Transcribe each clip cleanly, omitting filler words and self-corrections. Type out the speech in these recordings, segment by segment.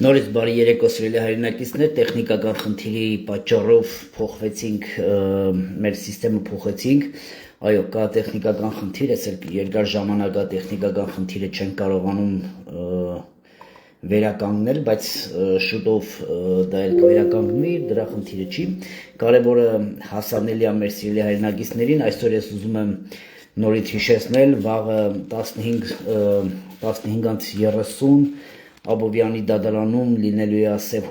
Նորից բարի երեկո սիրելի հայրենակիցներ, տեխնիկական խնդիրի պատճառով փոխվեցինք, մեր համակարգը փոխեցինք, այո, կա տեխնիկական խնդիր, այս երկար ժամանակ տեխնիկական խնդիրը չեն կարողանում վերականգնել, բայց շուտով դա էլ կվերականգնվի, դրա խնդիրը չի, կարևորը հասանելի է մեր սիրելի հայրենակիցներին, այսօր ես ուզում եմ նորից հիշեցնել, վաղը 15:30 Աբովյանի դատարանում լինելու է Սև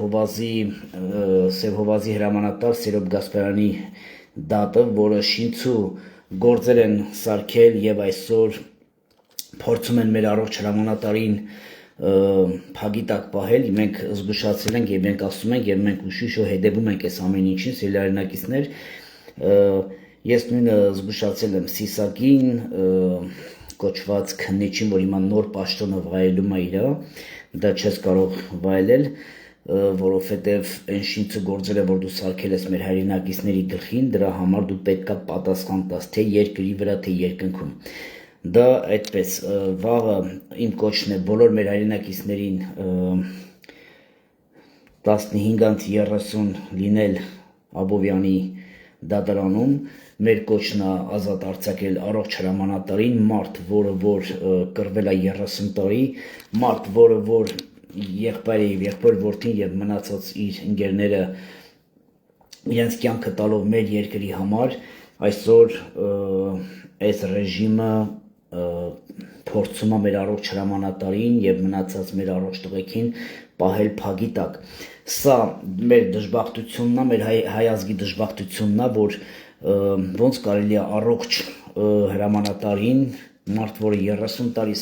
Հովազի հրամանատար Սերոբ Գասպարյանի դատը, որը շինցու գործեր են սարքել եւ այսօր փորձում են մեր առողջ հրամանատարին փագի տակ պահել, մենք զգուշացել ենք եւ մենք ասում ենք եւ մենք ուշիշո հետևում ենք այս ամեն ինչին, սիրելի հայրենակիցներ, ես նույնը զգուշացել եմ Սիսակին, կոչված քննիչին, որ հիմա նոր պաշտոնը վայելում է իր, դա չես կարող վայելել, որովհետև այն շինցու գործերը, որ դու սարքել ես մեր հայրենակիցների գլխին, դրա համար դու պետք է պատասխան տաս թե երկրի վրա, թե երկնքում։ Դա այդպես, վաղը իմ կոչն է բոլոր մեր հայրենակիցներին 15:30 լինել Աբովյանի դատարանում, մեր կոչն է ազատ արձակել առողջ հրամանատարին, մարդ, որը որ կռվել է 30 տարի, մարդ, որը որ եղբայրը եւ եղբոր որդին եւ մնացած իր ընկերները իրենց կյանքը տալով մեր երկրի համար, այսօր այս ռեժիմը փորձում է մեր առողջ հրամանատարին եւ մնացած մեր առողջ տղեկին պահել փագի տակ։ Սա մեր դժբախտությունն է, մեր հայ ազգի դժբախտությունն է, որ ոնց կարելի է առողջ հրամանատարին, մարդ, որը 30 տարի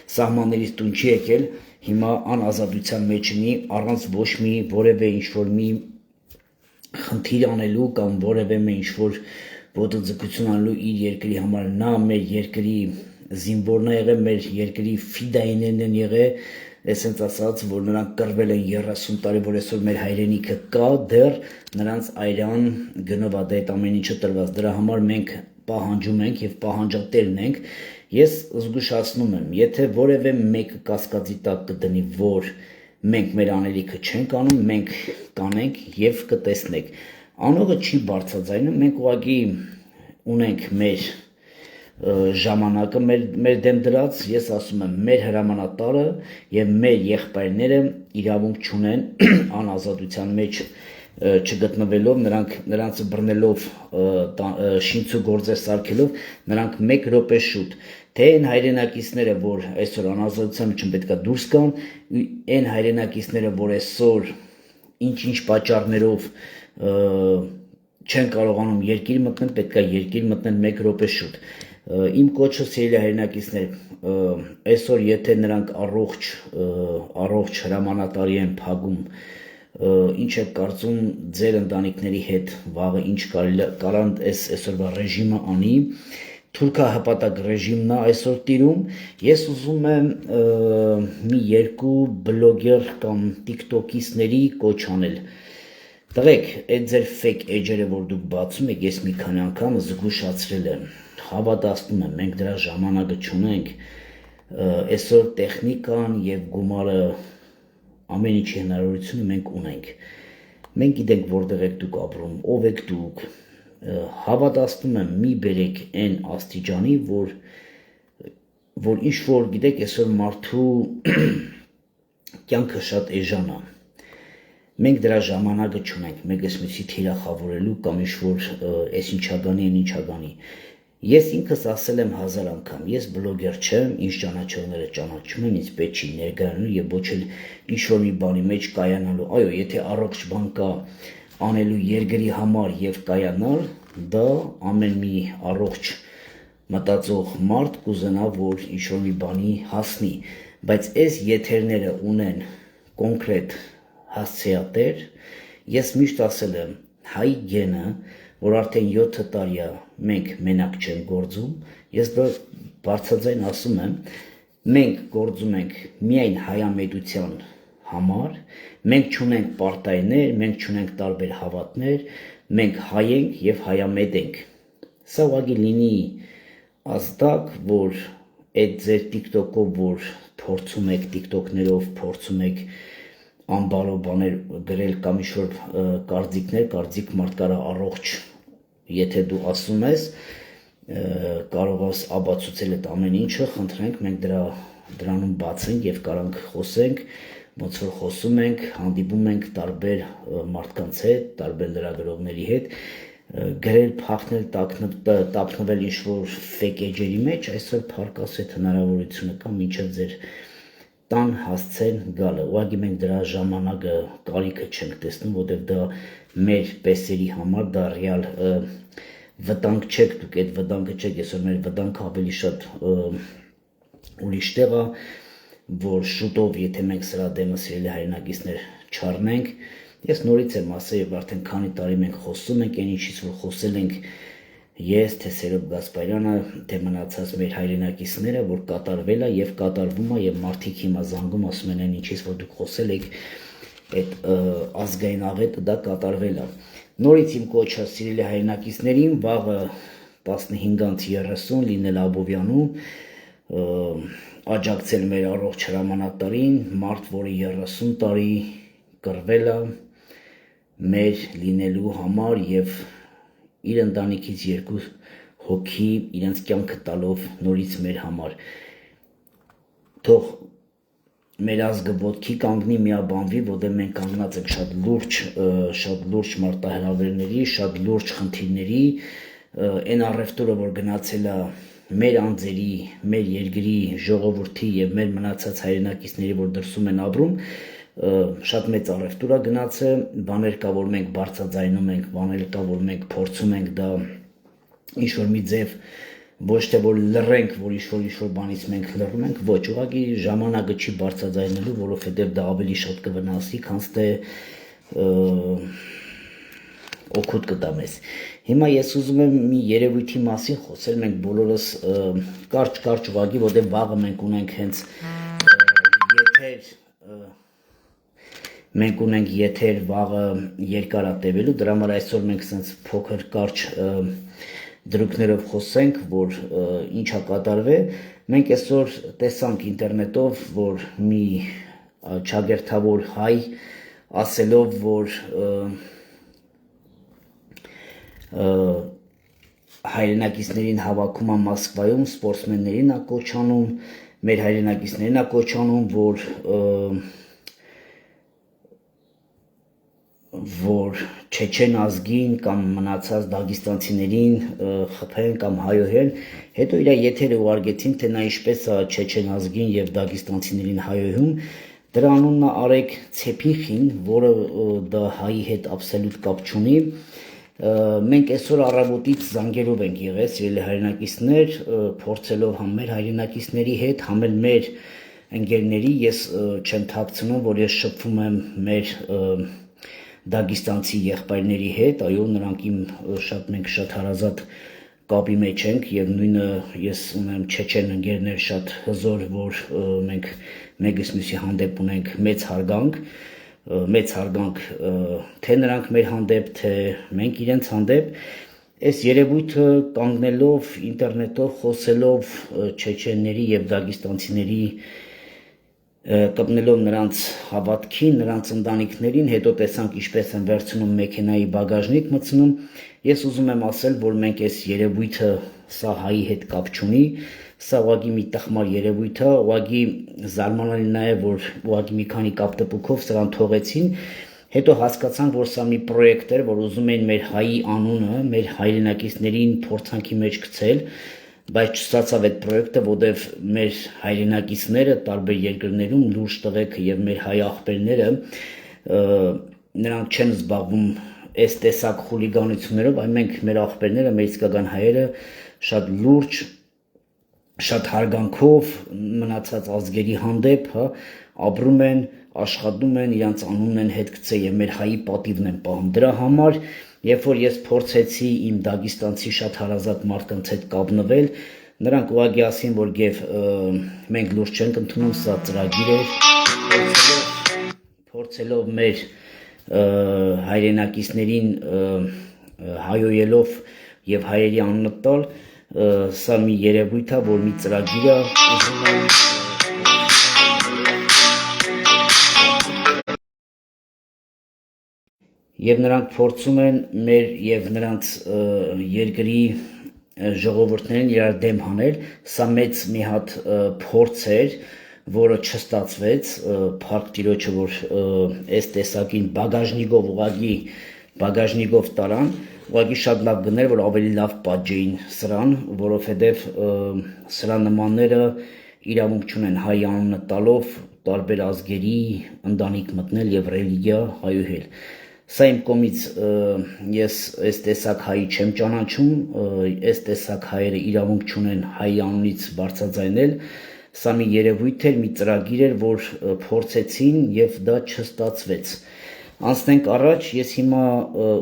սահմաններից տուն չի եկել, հիմա անազատության մեջ ունի, առանց ոչ մի որևէ ինչ-որ մի խնդիր անելու կամ որևէ ինչ-որ ոտնձգություն անելու իր երկրի համար, նա մեր երկրի զինվորն է եղել, մեր երկրի ֆիդայիներն են եղել, այսպես ասած, որ նրանք կռվել են 30 տարի, որ այսօր մեր հայրենիքը կա, դեռ նրանց այրան գնով է դա այդ ամեն ինչը տրված, դրա համար մենք պահանջում ենք եւ պահանջատերն ենք, ես զգուշացնում եմ, եթե որևէ մեկը կասկածի տակ կդնի, որ մենք մեր անելիքը չենք անում, մենք կանենք եւ կտեսնեք, անողը չի բարձրաձայնում, մենք ուղղակի ունենք մեր ժամանակը մեր դեմ դրած, ես ասում եմ, մեր հրամանատարը եւ մեր եղբայրները իրավունք չունեն անազատության մեջ չգտնվելով, նրանց բռնելով, շինցու գործեր սարքելով, նրանք 1 րոպե շուտ, թե այն հայրենակիցները, որ այսօր անազատության մեջ պետք է դուրս գան, այն հայրենակիցները, որ այսօր ինչ-ինչ պատճառներով չեն կարողանում երկիր մտնել, պետք է երկիր մտնեն 1 րոպե շուտ։ Իմ կոչը սիրելի հայրենակիցներ, այսօր եթե նրանք առողջ հրամանատարի են փագում, ինչ եք կարծում ձեր ընտանիքների հետ վաղը ինչ կարան այսօրվա ռեժիմը անի, թուրքահպատակ ռեժիմն է այսօր տիրում, ես ուզում եմ մի 2 բլոգեր կամ տիկտոկիստների կոչ անել, տղեկ, այդ ձեր fake էջերը, որ դուք բացում եք, ես մի քանի անգամ զգուշացրել եմ, հավատացնում եմ, մենք դրա ժամանակը չունենք, այսօր տեխնիկան եւ գումարը ամեն ինչի հնարավորությունը մենք ունենք, մենք գիտենք որտեղ եք դուք ապրում, ով եք դուք, հավատացնում եմ, մի բերեք այն աստիճանի, որ ինչ որ գիտեք, այսօր մարդու կյանքը շատ էժան է, մենք դրա ժամանակը չունենք, մեկ ես մյուսի թիրախավորելու կամ ինչ որ այս ինչա գանի, այն ինչա գանի, ես ինքս ասել եմ 1000 անգամ, ես բլոգեր չեմ, ինձ ճանաչողները ճանաչում են, ինձ պետք չի ներգրանալու եւ ոչ էլ ինչ որ մի բանի մեջ կայանալու, այո, եթե առողջ բան կա անելու երկրի համար եւ կայանալ, դա ամեն մի առողջ մտածող մարդ կուզենա, որ ինչ որ մի բանի հասնի, բայց այս եթերները ունեն կոնկրետ հասցեատեր, ես միշտ ասել եմ, հայ գենը, որ արդեն 7 տարի է մենք մենակ չենք գործում, ես դա բարձրաձայն ասում եմ, մենք գործում ենք միայն հայամետության համար, մենք չունենք պարտայներ, մենք չունենք տարբեր հավատներ, մենք հայ ենք եւ հայամետ ենք, սա ուղղակի լինի ազդակ, որ այդ ձեր TikTok-ով, որ փորձում եք TikTok-ներով փորձում եք անբարո բաներ գրել կամ ինչ-որ կարծիք մարդ կարա առողջ, եթե դու ասում ես, կարող ես ապացուցել այդ ամեն ինչը, խնդրենք մենք դրանում բացենք եւ կարանք խոսենք, ոնց որ խոսում ենք, հանդիպում ենք տարբեր մարդկանց հետ, տարբեր լրագրողների հետ, գրել, փախնել, տապնվել ինչ-որ fake էջերի մեջ, այսօր փառք Աստծո հնարավորությունը կա մինչև ձեր տան հասցեն գալը, ուղղակի մենք դրա ժամանակը կարիքը չենք տեսնում, որովհետև դա մեր պեսերի համար դա ռեալ վտանգ չեք, դուք այդ վտանգը չեք, այսօր մեր վտանգը ավելի շատ ուրիշ տեղ է, որ շուտով եթե մենք սրա դեմը սիրելի հայրենակիցներ չառնենք, ես նորից եմ ասել եւ արդեն քանի տարի մենք խոսում ենք այն ինչից որ խոսել ենք ես, թե Սերոբ Գասպարյանը, թե մնացած մեր հայրենակիցները, որ կատարվել է եւ կատարվում է եւ մարդիկ հիմա զանգում ասում են այն ինչից որ դուք խոսել եք, այդ ազգային աղետը դա կատարվել է։ Նորից իմ կոչը սիրելի հայրենակիցներին վաղը 15:30 լինել Աբովյանում, աջակցել մեր առողջ հրամանատարին, մարդ, որը 30 տարի կռվել է մեր լինելու համար եւ իր ընտանիքից 2 հոգի իրենց կյանքը տալով նորից մեր համար։ Թող մեր ազգը ոտքի կանգնի, միաբանվի, որտեղ մենք կանգնած ենք շատ լուրջ մարտահրավերների, շատ լուրջ խնդիրների, այն առևտուրը, որ գնացել է մեր անձերի, մեր երկրի ժողովրդի եւ մեր մնացած հայրենակիցների, որ դրսում են ապրում, շատ մեծ առևտուր է գնացել, բաներ կա, որ մենք բարձրաձայնում ենք, բաներ կա, որ մենք փորձում ենք դա ինչ-որ մի ձև ոչ թե որ լռենք, որ ինչ-որ բանից մենք լռում ենք, ոչ, ուղղակի ժամանակը չի բարձրաձայնելու, որովհետև դա ավելի շատ կվնասի, քան թե օգուտ կտա մեզ։ Հիմա ես ուզում եմ մի երևույթի մասին խոսել, մենք բոլորս կարճ ուղղակի, որտեղ վաղը մենք ունենք հենց եթեր վաղը երկար է տևելու, դրա համար այսօր մենք սենց փոքր կարճ դրույքներով խոսենք, որ ինչ է կատարվել։ Մենք այսօր տեսանք ինտերնետով, որ մի ճագերտավոր հայ ասելով, որ հայրենակիցներին հավաքում է Մոսկվայում, սպորտսմեններին է կոչանում, մեր հայրենակիցներին է կոչանում, որ չեչեն ազգին կամ մնացած դագիստանցիներին խփեն կամ հայոհեն, հետո իր եթերը ուղարկեցին, թե նա ինչպես է չեչեն ազգին եւ դագիստանցիներին հայոհում, դրա անունն է Արեգ Ցեփիխին, որը դա հայի հետ աբսոլյուտ կապ չունի։ Մենք այսօր առավոտից զանգերով ենք եղել, սիրելի հայրենակիցներ, փորձելով համ մեր հայրենակիցների հետ, համ էլ մեր ընկերների, ես չեմ թաքցնում, որ ես շփվում եմ մեր դագիստանցի եղբայրների հետ, այո, նրանք մենք շատ հարազատ կապի մեջ ենք եւ նույնը ես ունեմ չեչեն ընկերներ շատ հզոր, որ մենք մեկս մյուսի հանդեպ ունենք մեծ հարգանք, թե նրանք մեր հանդեպ, թե մենք իրենց հանդեպ, այս երևույթը կանգնելով ինտերնետով խոսելով չեչենների եւ դագիստանցիների կպնելով նրանց հավատքին, նրանց ընտանիքներին, հետո տեսանք ինչպես են վերցնում մեքենայի բագաժնիկ մտցնում, ես ուզում եմ ասել, որ մենք այս երևույթը սա հայի հետ կապ չունի, սա ուղղակի մի տխմար երևույթ է, ուղղակի զարմանալի նաև, որ ուղղակի մի քանի կապտպուկով սրան թողեցին, հետո հասկացանք, որ սա մի պրոյեկտ էր, որ ուզում էին մեր հայի անունը, մեր հայրենակիցներին փորձանքի մեջ գցել, բայց չստացավ այդ պրոյեկտը, որտեղ մեր հայրենակիցները տարբեր երկրներում լուրջ տղեկ եւ մեր հայ աղբերները նրանք չեն զբաղվում այս տեսակ խուլիգանություններով, այլ մենք մեր աղբերները, մեր իսկական հայերը շատ լուրջ, շատ հարգանքով մնացած ազգերի հանդեպ, ապրում են, աշխատում են, իրանց անունն են հետ գցել եւ մեր հայի պատիվն են պահում։ Դրա համար երբ որ ես փորձեցի իմ դագիստանցի շատ հարազատ մարդկանց հետ կապնվել, նրանք ուղղակի ասին, որ մենք լուրջ չենք ընդունում, սա ծրագիր է, փորձելով մեր հայրենակիցներին հայոյելով եւ հայերի անունը տալ, սա մի երևույթ է, որ մի ծրագիր է ուզում են եւ նրանք փորձում են մեր եւ նրանց երկրի ժողովուրդներին իրար դեմ հանել, սա մեծ մի հատ փորձ էր, որը չստացվեց, փառք Տիրոջը, որ այս տեսակին բագաժնիկով տարան, ուղղակի շատ լավ գներ, որ ավելի լավ պատժեին սրան, որովհետև սրա նմանները իրավունք չունեն հայ անունը տալով տարբեր ազգերի ընտանիք մտնել եւ ռելիգիա հայուհել։ Սա իմ կողմից ես այս տեսակ հայի չեմ ճանաչում, այս տեսակ հայերը իրավունք չունեն հայ անունից բարձրաձայնել, սա մի երևույթ էր, մի ծրագիր էր, որ փորձեցին եւ դա չստացվեց։ Անցնենք առաջ, ես հիմա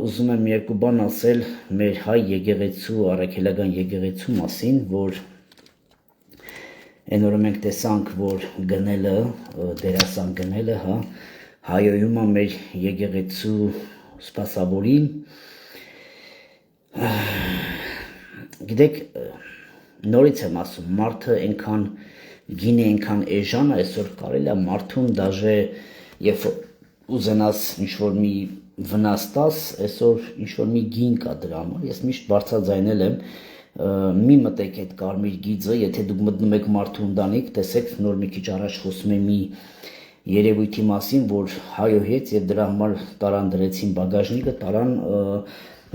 ուզում եմ երկու բան ասել մեր հայ եկեղեցու, առաքելական եկեղեցու մասին, որ այն օրը մենք տեսանք, որ գնելը, դերասան գնելը, հա, հայոյում է մեր եկեղեցու սպասավորին, գիտեք, նորից եմ ասում, մարդը այնքան գին է, այնքան էժան է, այսօր կարելի է մարդուն դաժե, երբ ուզենաս ինչ-որ մի վնաս տաս, այսօր ինչ-որ մի գին կա դրա համար, ես միշտ բարձրաձայնել եմ, մի մտեք այդ կարմիր գիծը, եթե դուք մտնում եք մարդու ընտանիք, տեսեք, նոր մի քիչ առաջ խոսում եմ մի երևույթի մասին, որ հայոհեց եւ դրա համար տարան դրեցին բագաժնիկը, տարան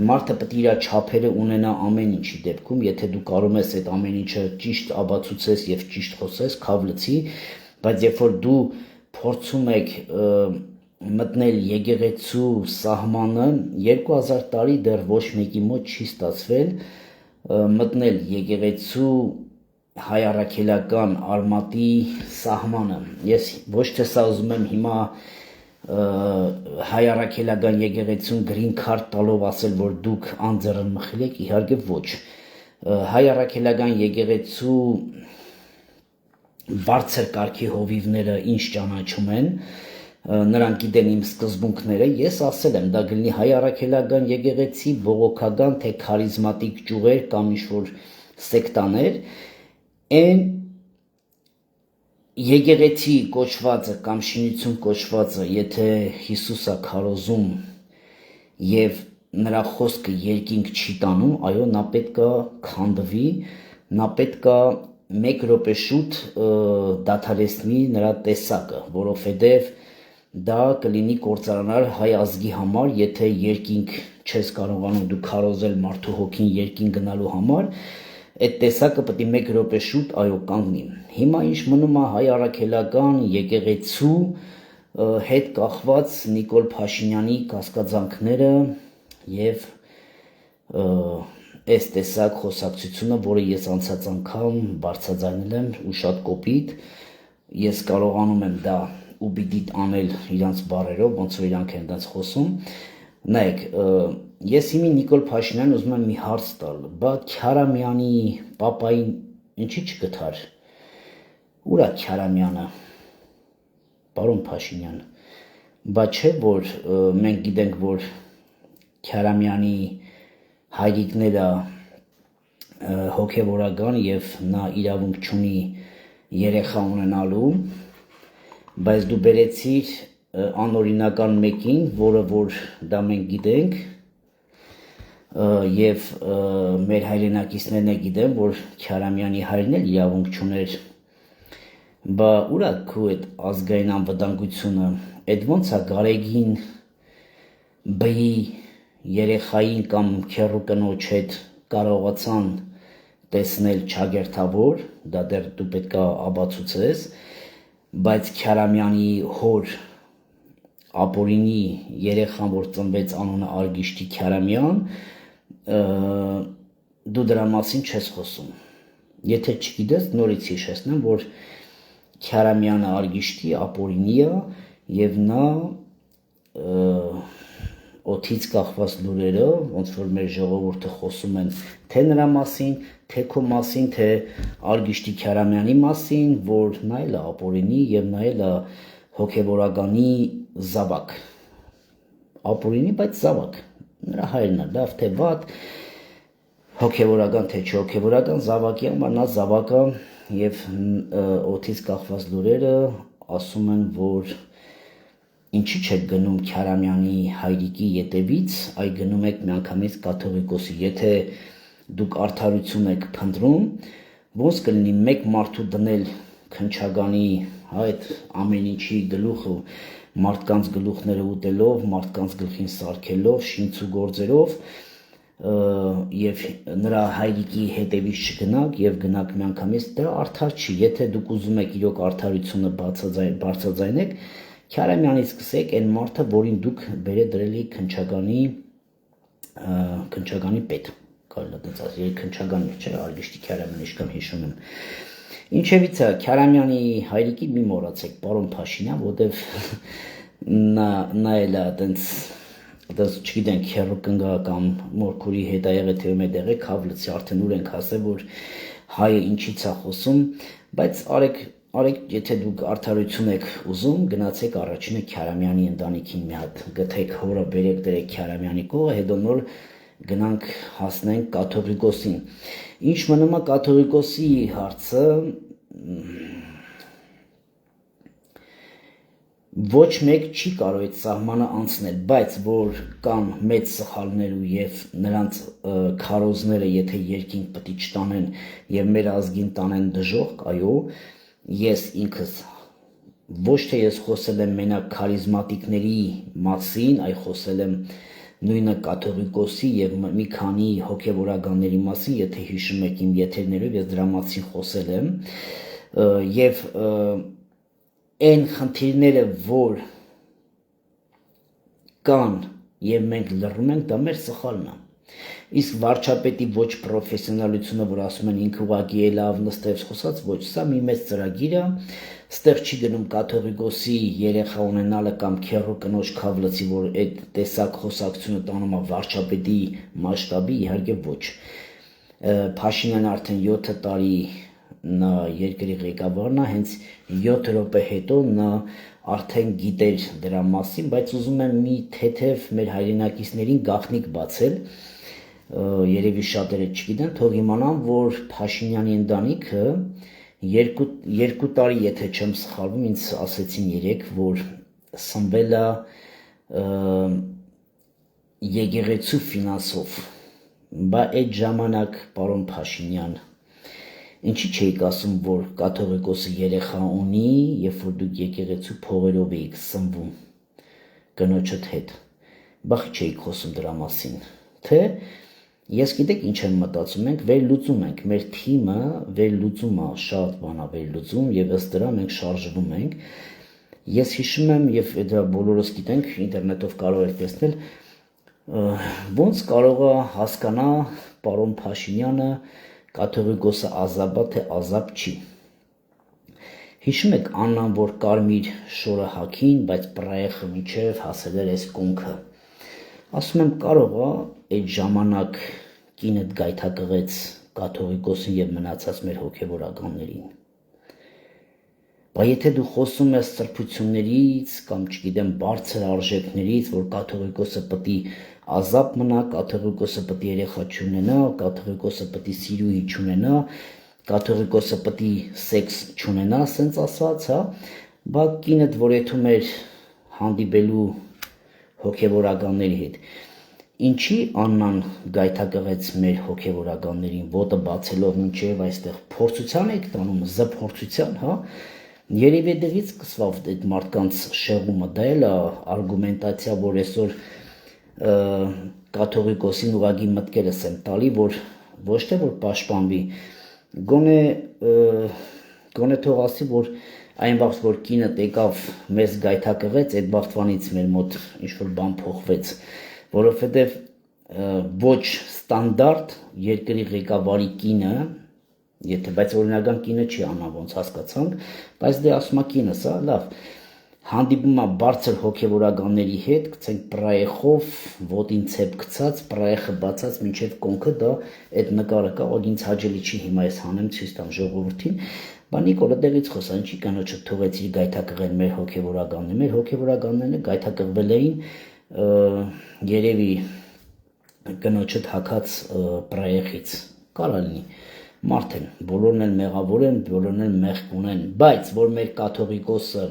մարդը պետք է իր չափերը ունենա ամեն ինչի դեպքում, եթե դու կարող ես այդ ամեն ինչը ճիշտ ապացուցես եւ ճիշտ խոսես, քավլցի, բայց երբ որ դու փորձում եք մտնել եկեղեցու սահմանը, 2000 տարի դեռ ոչ մեկի մոտ չի ստացվել մտնել եկեղեցու հայ առաքելական արմատի սահմանը։ Ես ոչ թե սա ուզում եմ հիմա հայ առաքելական եկեղեցուն գրին քարտ տալով ասել, որ դուք անձեռն մխիլ եք, իհարկե ոչ։ Հայ առաքելական եկեղեցու բարձր կարգի հովիվները ինչ ճանաչում են, նրանք գիտեն իմ սկզբունքները, ես ասել եմ, դա գլնի հայ առաքելական եկեղեցի, բողոքական, թե քարիզմատիկ ճյուղեր կամ ինչ-որ սեկտաներ, այն եկեղեցի կոչվածը կամ շինություն կոչվածը, եթե Հիսուսը քարոզում եւ նրա խոսքը երկինք չի տանում, այո, նա պետք է քանդվի, նա պետք է 1 րոպե շուտ դադարեցնի նրա տեսակը, որովհետեւ դա կլինի կործանար հայ ազգի համար, եթե երկինք չես կարողանում դու քարոզել մարդու հոգին երկին գնալու համար, այդ տեսակը պետք է 1 րոպե շուտ այո կանգնի։ Հիմա ինչ մնում է հայ առաքելական եկեղեցու հետ կախված Նիկոլ Փաշինյանի կասկածանքները եւ այս տեսակ խոսակցությունը, որը ես անցած անգամ բարձրաձայնել եմ ու շատ կոպիտ, ես կարողանում եմ դա ու պիտի անել իրանց բառերով, ոնց որ իրանք են դից խոսում։ Նայեք, ես հիմի Նիկոլ Փաշինյանն ուզում եմ մի հարց տալ, բա Քյարամյանի պապային ինչի չգթար։ Ուր է Քյարամյանը, պարոն Փաշինյան, բա չէ որ մենք գիտենք, որ Քյարամյանի հայրիկները հոգևորական եւ նա իրավունք չունի երեխա ունենալու, բայց դու բերեցիր անօրինական մեկին, որը որ դա մենք գիտենք եւ մեր հայրենակիցներն գիտեն, որ Քյարամյանի հայրն էլ իրավունք չուներ, բա ուր է քո այդ ազգային անվտանգությունը, այդ ոնց է Գարեգին բի երեխային կամ քեռու կնոջ հետ կարողացան տեսնել ճագերտավոր, դա դեռ դու պետք է ապացուցես, բայց Քյարամյանի հոր ապորինի երեխան, որ ծնվեց անունը Արգիշտի Քյարամյան, դու դրա մասին չես խոսում։ Եթե չգիտես, նորից հիշեցնեմ, որ Քյարամյանը Արգիշտի ապորինի է եւ նա օթից կախված լուրերը, ոնց որ մեր ժողովուրդը խոսում են թե նրա մասին, թե քո մասին, թե Արգիշտի Քյարամյանի մասին, որ նա էլ է ապորինի եւ նա էլ է հոգեվորականի զավակ։ Ապորինի, բայց զավակ։ Նրա հայրն է, լավ թե վատ, հոգևորական թե չհոգևորական զավակի համար նա զավակը եւ օթից կախված լուրերը ասում են, որ ինչի չեք գնում Քարամյանի հայրիկի ետևից, այ գնում եք միանգամից կաթողիկոսի, եթե դուք արդարություն եք փնտրում, ոնց կլինի մեկ մարդու դնել քնչագանի այդ ամեն ինչի գլուխը մարդկանց գլուխները ուտելով, մարդկանց գլխին սարքելով, շինց ու գործերով եւ նրա հայրիկի հետևից չգնաք եւ գնաք միանգամից, դա արդար չի, եթե դուք ուզում եք իրոք արդարությունը բարձրաձայնեք, Քարամյանից սկսեք այն մարդը, որին դուք բերեք դրելի քնչագանի պետ, կարելի է դից ասել, քնչագանի չէ, Արգիշտի Քարամյանը իշքան հիշում եմ։ Ինչևից է Քարամյանի հայրիկի մի մոռացեք, պարոն Փաշինյան, որտեվ նա էլ է այտենց չգիտենք հերո կնգա կամ մորքուրի հետ ա եղել թե մեծ եղեք, հավլցի արդեն ուր ենք հասել, որ հայը ինչից է խոսում, բայց արեք, եթե դուք արդարություն եք ուզում, գնացեք առաջինը Քարամյանի ընտանիքին մի հատ գտեք հորը բերեք դրեք Քարամյանի կողը, հետո նոր գնանք հասնենք կաթողիկոսին։ Ինչ մնում է կաթողիկոսի հարցը, ոչ մեկ չի կարող այդ սահմանը անցնել, բայց որ կան մեծ սխալներ եւ նրանց քարոզները, եթե երկինք պետք է չտանեն եւ մեր ազգին տանեն դժոխք, այո, ես ինքս ոչ թե ես խոսել եմ մենակ քարիզմատիկների մասին, այլ խոսել եմ նույնը կաթողիկոսի եւ մի քանի հոգեվորականների մասին, եթե հիշում եք իմ եթերներով ես դրա մասին խոսել եմ եւ այն խնդիրները, որ կան եւ մենք լռում ենք, դա մեր սխալն է։ Իսկ վարչապետի ոչ պրոֆեսիոնալությունը, որ ասում են ինքը ուղղակի է լավ նստեց խոսած, ոչ, սա մի մեծ ծրագիր է, ստեղ չի գնում կաթողիկոսի երեխա ունենալը կամ քեռու կնոջ քավլացի, որ այդ տեսակ խոսակցությունը տանում է վարչապետի մասշտաբի, իհարկե ոչ։ Փաշինյանը արդեն 7 տարի նա երկրի ղեկավարն է, հենց 7 րոպե հետո նա արդեն գիտեր դրա մասին, բայց ուզում եմ մի թեթև մեր հայրենակիցներին գաղտնիք բացել, երևի շատերը չգիտեն, թող իմանան, որ Փաշինյանի ընտանիքը երկու տարի, եթե չեմ սխալվում, ինձ ասեցին երեք, որ սնվել է եկեղեցու ֆինանսով, բա այդ ժամանակ պարոն Փաշինյան, ինչի չէիք ասում, որ կաթողիկոսը երեխա ունի, երբ որ դուք եկեղեցու փողերով էիք սնվում կնոջդ հետ, բա չէիք խոսում դրա մասին, թե ես գիտեք ինչ եմ մտածում, մենք վերլուծում ենք, մեր թիմը վերլուծում է, շատ բան է վերլուծում եւ ըստ դրա մենք շարժվում ենք։ Ես հիշում եմ եւ դա բոլորս գիտենք, ինտերնետով կարող եք տեսնել, ոնց կարող է հասկանա պարոն Փաշինյանը կաթողիկոսը ազապ է, թե ազապ չի։ Հիշում եք Աննան, որ կարմիր շորը հագին, բայց պրայեխը միջև հասել էր այս կոնքը։ Ասում եմ կարող է այդ ժամանակ կինդ գայթակղեց կաթողիկոսին եւ մնացած մեր հոգեվորականներին։ Բայց եթե դու խոսում ես սրբություններից կամ չգիտեմ բարձր արժեքներից, որ կաթողիկոսը պետք է ազապ մնա, կաթողիկոսը պետք է երեխա չունենա, կաթողիկոսը պետք է սիրուհի չունենա, կաթողիկոսը պետք է սեքս չունենա, ասենց ասած, հա, բա կինդ որ եթում էր հանդիպելու հոգեվորականների հետ։ Ինչի Աննան գայթակղեց մեր հոգեվորականներին, ոտը բացելով մինչև այստեղ փորձության եք տանում, զփորձության, հա, երևի դրից սկսավ այդ մարդկանց շեղումը, դա էլ է արգումենտացիա, որ այսօր կաթողիկոսին ուղղակի մտքերս եմ տալի, որ ոչ թե որ պաշտպանվի, գոնե թող ասի, որ այն բախտ, որ կինը եկավ մեզ գայթակղեց, այդ բախտվանից մեր մոտ ինչ-որ բան փոխվեց, որովհետև ոչ ստանդարտ երկրի ղեկավարի կինը, եթե բայց օրինական կինը չի անա ոնց հասկացանք, բայց դե ասում է կինս, հա, լավ, հանդիպում է բարձր հոգեվորականների հետ, գցենք պրայեխով, ոտին ցեպ գցած, պրայեխը բացած մինչև կոնքը, դա այդ նկարը կա, որ ինձ հաճելի չի հիմա ես հանեմ ցույց տամ ժողովրդին, բա Նիկոլը դեղից խոսա, ինչի կանոջը թողեցի գայթակղել մեր հոգեվորականները գայթակղվել էին երևի կնոջը թակած պրայեխից, կարա լինի, մարդ են, բոլորն էլ մեղավոր են, բոլորն էլ մեղք ունեն, բայց որ մեր կաթողիկոսը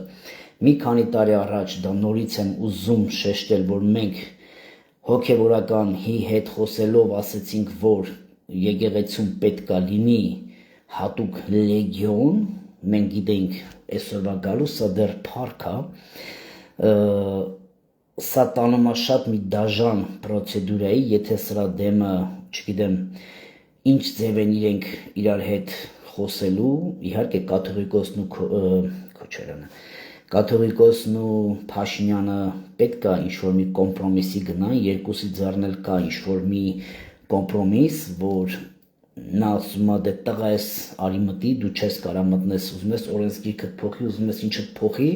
մի քանի տարի առաջ դա նորից եմ ուզում շեշտել, որ մենք հոգևորական հետ խոսելով ասեցինք, որ եկեղեցում պետքա լինի հատուկ լեգիոն, մենք գիտենք այսօրվա գալու սա դեռ փառք է, սա տանում է շատ մի դաժան պրոցեդուրայի, եթե սրա դեմը, չգիտեմ, ինչ ձև են իրենք իրար հետ խոսելու, իհարկե կաթողիկոսն ու Փաշինյանը պետք է ինչ-որ մի կոմպրոմիսի գնան, երկուսի ձեռն էլ կա ինչ-որ մի կոմպրոմիս, որ նա ասում է դե տղա ես արի մտի, դու չես կարա մտնես, ուզում ես օրենսգիրքդ փոխի, ուզում ես ինչդ փոխի,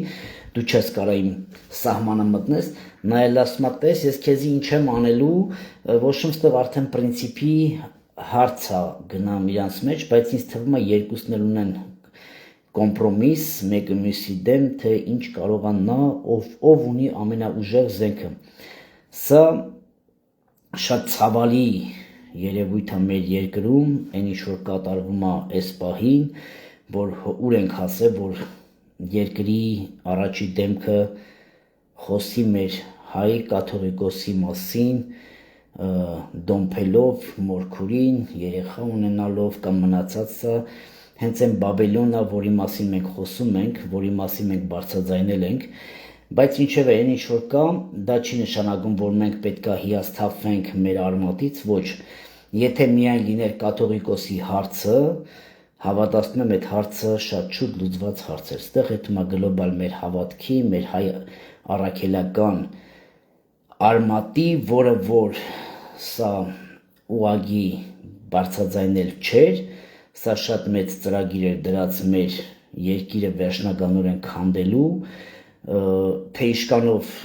դու չես կարա իմ սահմանը մտնես, նա էլ ասում է տես, ես քեզի ինչ եմ անելու, ոչ ստեղ արդեն պրինցիպի հարց է գնամ իրանց մեջ, բայց ինձ թվում է երկուսն էլ ունեն կոմպրոմիս, մեկը մյուսի դեմ, թե ինչ կարող է նա, ով ունի ամենաուժեղ զենքը։ Սա շատ ցավալի երևույթ է մեր երկրում, այն ինչ որ կատարվում է այս պահին, որ ուր ենք հասել, որ երկրի առաջի դեմքը խոսի մեր հայ կաթողիկոսի մասին, դոմփելով, մորքուրին, երեխա ունենալով կամ մնացածը, հենց այն Բաբելոնը, որի մասին մենք խոսում ենք, որի մասին մենք բարձրաձայնել ենք, բայց ինչևէ, այն ինչ որ կա, դա չի նշանակում, որ մենք պետք է հիասթափվենք մեր արմատից, ոչ, եթե միայն լիներ կաթողիկոսի հարցը, հավատացնում եմ այդ հարցը շատ շուտ լուծված հարց էր, ստեղ հետում է գլոբալ մեր հավատքի, մեր հայ առաքելական արմատի, որը որ սա ուղագի բարձրաձայնել չէր, սա շատ մեծ ծրագիր էր դրած մեր երկիրը վերջնականորեն քանդելու, թե իշկանով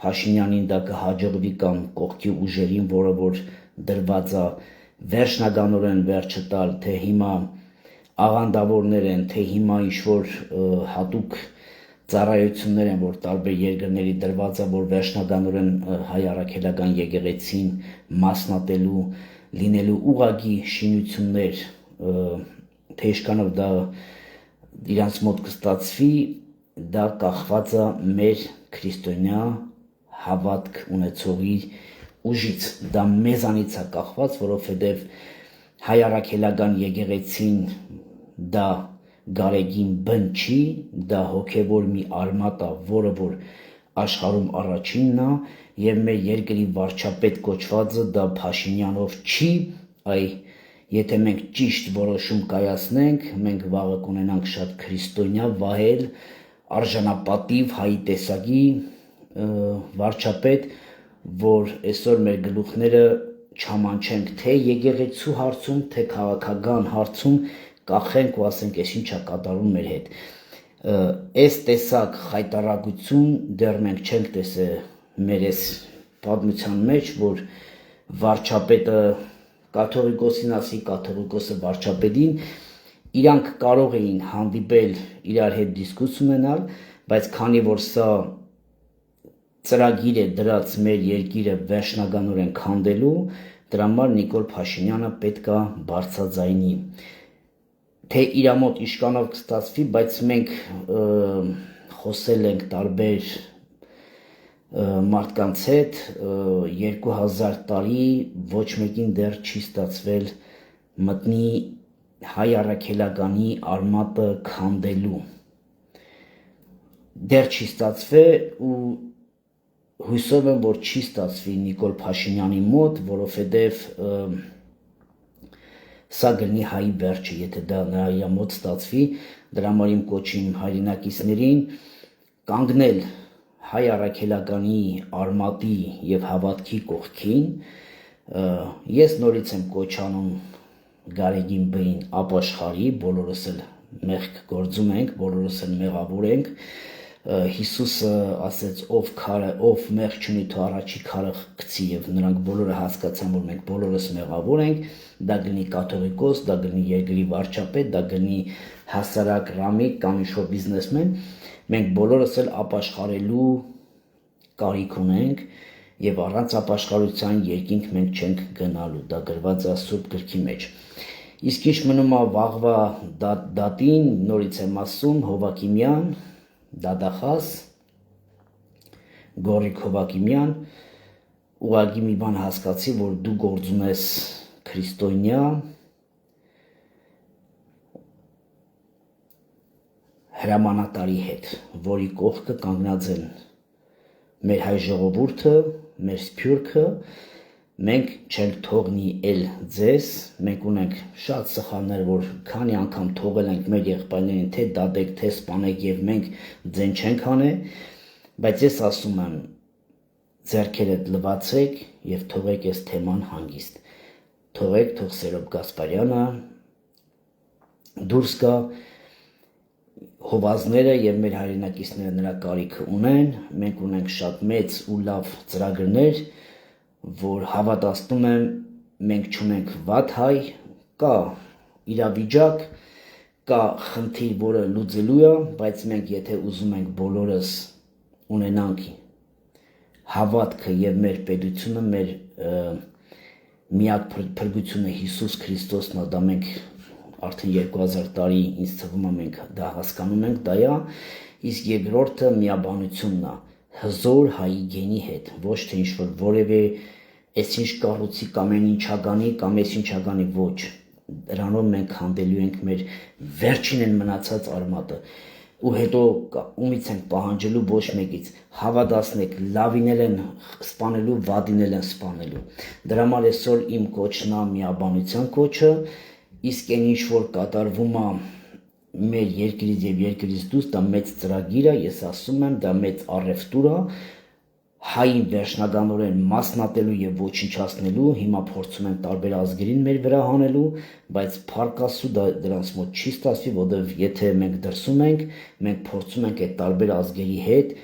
Փաշինյանին դա կհաջողվի կամ կողքի ուժերին, որը որ դրված է վերջնականորեն վերջը տալ, թե հիմա աղանդավորներ են, թե հիմա ինչ-որ հատուկ ծառայություններ են, որ տարբեր երկրների դրված է, որ վերջնականորեն հայ առաքելական եկեղեցին մասնատելու, լինելու ուղղակի շինություններ, թե իշկանով դա իրանց մոտ կստացվի, դա կախված է մեր քրիստոնյա հավատք ունեցողի ուժից, դա մեզանից է կախված, որովհետև հայ առաքելական եկեղեցին դա գարեգին բն չի, դա հոգևոր մի արմատ է, որը որ աշխարհում առաջինն է, եւ մեր երկրի վարչապետ կոչվածը դա Փաշինյանով չի, այ եթե մենք ճիշտ որոշում կայացնենք, մենք վաղը կունենանք շատ քրիստոնյա, վահել, արժանապատիվ հայի տեսակի վարչապետ, որ այսօր մեր գլուխները չամանչենք թե եկեղեցու հարցում, թե քաղաքական հարցում կախենք ու ասենք, այս ինչ է կատարում մեր հետ։ Այս տեսակ խայտարակություն դեռ մենք չենք տեսել մեր այս պատմության մեջ, որ վարչապետը կաթողիկոսին ասի, կաթողիկոսը վարչապետին, իրանք կարող էին հանդիպել իրար հետ դիսկուս ունենալ, բայց քանի որ սա ծրագիր է դրած մեր երկիրը վերջնականորեն քանդելու, դրա համար Նիկոլ Փաշինյանը պետք է բարձրաձայնի, թե իր մոտ իշկանով կստացվի, բայց մենք խոսել ենք տարբեր մարդկանց հետ, 2000 տարի ոչ մեկին դեռ չի ստացվել մտնի հայ առաքելականի արմատը քանդելու, դեռ չի ստացվել ու հույսով եմ, որ չի ստացվի Նիկոլ Փաշինյանի մոտ, որովհետև սա գնի հայի վերջը, եթե դա նրա մոտ ստացվի, դրա համար իմ կոչիմ հայրենակիցներին կանգնել հայ առաքելականի արմատի եւ հավատքի կողքին, ես նորից եմ կոչ անում Գարեգին Բին ապաշխարի, բոլորս էլ մեղք գործում ենք, բոլորս էլ մեղավոր ենք, Հիսուսը ասեց ով մեղք չունի թող առաջի քարը գցի եւ նրանք բոլորը հասկացան, որ մենք բոլորս մեղավոր ենք, դա գնի կաթողիկոս, դա գնի երկրի վարչապետ, դա գնի հասարակ ռամիկ կամ ինչ-որ բիզնեսմեն, մենք բոլորս էլ ապաշխարելու կարիք ունենք եւ առանց ապաշխարության երկինք մենք չենք գնալու, դա գրված է Սուրբ գրքի մեջ։ Իսկ ինչ մնում է վաղվա դատին, նորից եմ ասում, Հովակիմյան, դատախազ, Գորիկ Հովակիմյան, ուղղակի մի բան հասկացի, որ դու գործ ունես քրիստոնյա հրամանատարի հետ, որի կողքը կանգնած են մեր հայ ժողովուրդը, մեր սփյուռքը, մենք չենք թողնի էլ ձեզ, մենք ունենք շատ սխալներ, որ քանի անգամ թողել ենք մեր եղբայրներին, թե դատեք, թե սպանեք եւ մենք ձեն չենք հանել, բայց ես ասում եմ, ձեռքերդ լվացեք եւ թողեք այս թեման հանգիստ։ Թողեք, թող Սերոբ Գասպարյանը դուրս գա, հովազները եւ մեր հայրենակիցները նրա կարիքը ունեն, մենք ունենք շատ մեծ ու լավ ծրագրեր, որ հավատացնում եմ մենք չունենք վատ հայ, կա իրավիճակ, կա խնդիր, որը լուծելու է, բայց մենք եթե ուզում ենք բոլորս ունենանք հավատքը եւ մեր պետությունը, մեր միակ փրկությունը Հիսուս Քրիստոսն է, դա մենք արդեն 2000 տարի ինձ թվում է մենք դա հասկանում ենք, դա է, իսկ երկրորդը միաբանությունն է, հզոր հայի գենի հետ, ոչ թե ինչ-որ որևէ այսինչ կառուցի կամ այն ինչագանի կամ այս ինչագանի ոչ, դրանով մենք հանդելու ենք մեր վերջին են մնացած արմատը, ու հետո ումից ենք պահանջելու ոչ մեկից, հավատացնեք, լավին են սպանելու, վատին են սպանելու, դրա համար այսօր իմ կոչն է միաբանության կոչը, իսկ այն ինչ որ կատարվում է մեր երկրից եւ երկրից դուրս, դա մեծ ծրագիր է, ես ասում եմ, դա մեծ առևտուր է, հային վերջնականորեն մասնատելու եւ ոչնչացնելու, հիմա փորձում են տարբեր ազգերին մեր վրա հանելու, բայց փառքասու դա դրանց մոտ չի ստացվի, որովհետեւ եթե մենք դրսում ենք, մենք փորձում ենք այդ տարբեր ազգերի հետ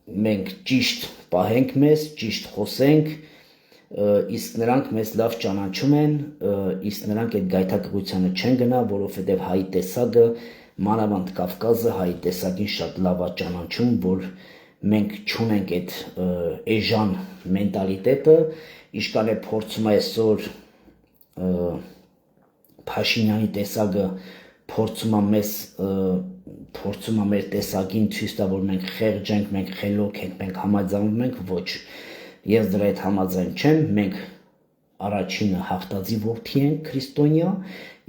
մենք ճիշտ պահենք մեզ, ճիշտ խոսենք, իսկ նրանք մեզ լավ ճանաչում են, իսկ նրանք այդ գայթակղությանը չեն գնա, որովհետև հայի տեսակը, մանավանդ Կավկազը հայի տեսակին շատ լավ է ճանաչում, որ մենք չունենք այդ էժան մենտալիտետը, իշքան է փորձում այսօր Փաշինյանի տեսակը փորձում է մեզ փորձում է մեր տեսակին ցույց տա, որ մենք խեղճ ենք, մենք խելոք ենք, մենք համաձայնվում ենք, ոչ Ես դրա հետ համաձայն չեմ, մենք առաջինը հաղթածի որդի ենք քրիստոնյա,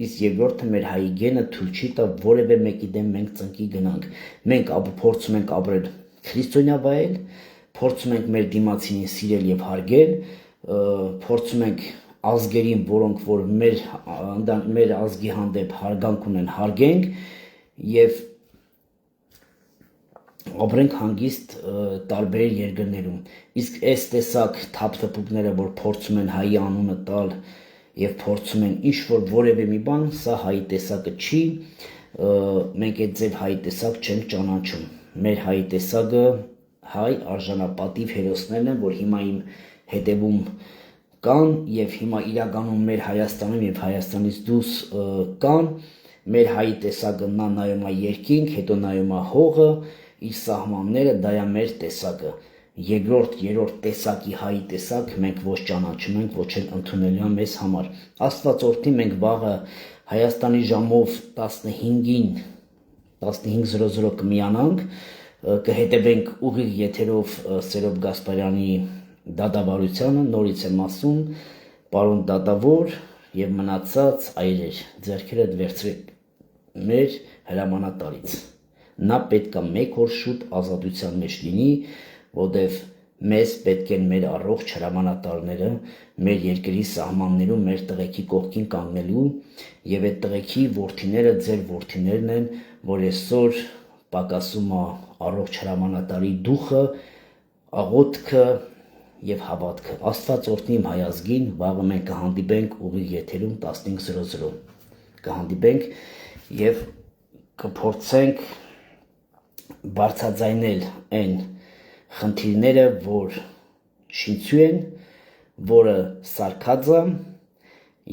իսկ երկրորդը մեր հայի գենը թույլ չի տա որևէ մեկի դեմ մենք ծնկի գնանք։ Մենք փորձում ենք ապրել քրիստոնյա վայել, փորձում ենք մեր դիմացինին սիրել եւ հարգել, փորձում ենք ազգերին, որոնք որ մեր ազգի հանդեպ հարգանք ունեն, հարգենք եւ ապրենք հանգիստ տարբեր երկրներում, իսկ այս տեսակ թափթփուկները, որ փորձում են հայի անունը տալ եւ փորձում են ինչ-որ որևէ մի բան, սա հայի տեսակը չի, մենք այդ ձև հայի տեսակ չենք ճանաչում, մեր հայի տեսակը հայ արժանապատիվ հերոսներն են, որ հիմա իմ հետևում կան եւ հիմա իրականում մեր Հայաստանում եւ Հայաստանից դուրս կան, մեր հայի տեսակը նա նայում է երկինք, հետո նայում է հողը, իր սահմանները, դա է մեր տեսակը, երկրորդ, երրորդ տեսակի հայի տեսակ մենք ոչ ճանաչում ենք, ոչ էլ ընդունելու է մեզ համար, Աստված օրհնի մենք վաղը Հայաստանի ժամով 15-ին 15:00 կմիանանք, կհետևենք ուղիղ եթերով Սերոբ Գասպարյանի դատավարությանը, նորից եմ ասում, պարոն դատավոր եւ մնացած այրեր, ձեռքերդ վերցրեք մեր հրամանատարից, նա պետք է մեկ օր շուտ ազատության մեջ լինի, որտեվ մեզ պետք են մեր առողջ հրամանատարները, մեր երկրի սահմաններում մեր տղեկի կողքին կանգնելու եւ այդ տղեկի որդիները ձեր որդիներն են, որ այսօր պակասում է առողջ հրամանատարի դուխը, աղոթքը եւ հավատքը։ Աստված օրհնի իմ հայ ազգին, վաղը մենք կհանդիպենք ուղիղ եթերում 15:00 կհանդիպենք եւ կփորձենք բարձրաձայնել այն խնդիրները, որ շինծու են, որը սարքած է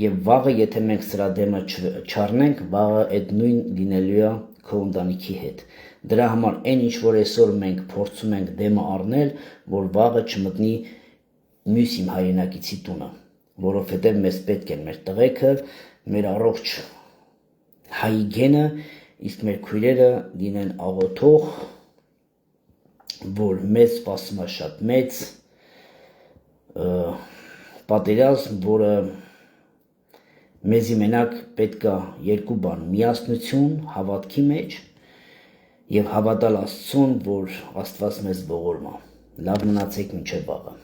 եւ վաղը եթե մենք սրա դեմը չառնենք, վաղը այդ նույն լինելու է քո ընտանիքի հետ։ Դրա համար այն ինչ որ այսօր մենք փորձում ենք դեմը առնել, որ վաղը չմտնի մյուս իմ հայրենակիցի տունը, որովհետև մեզ պետք են մեր տղեկը, մեր առողջ հայի գենը, իսկ մեր քույրերը լինեն աղոթող, որ մեզ սպասում է շատ մեծ պատերազմ, որը մեզի մենակ պետք է երկու բան՝ միասնություն հավատքի մեջ եւ հավատալ Աստծուն, որ Աստված մեզ ողորմա։ Լավ մնացեք, մինչև վաղը։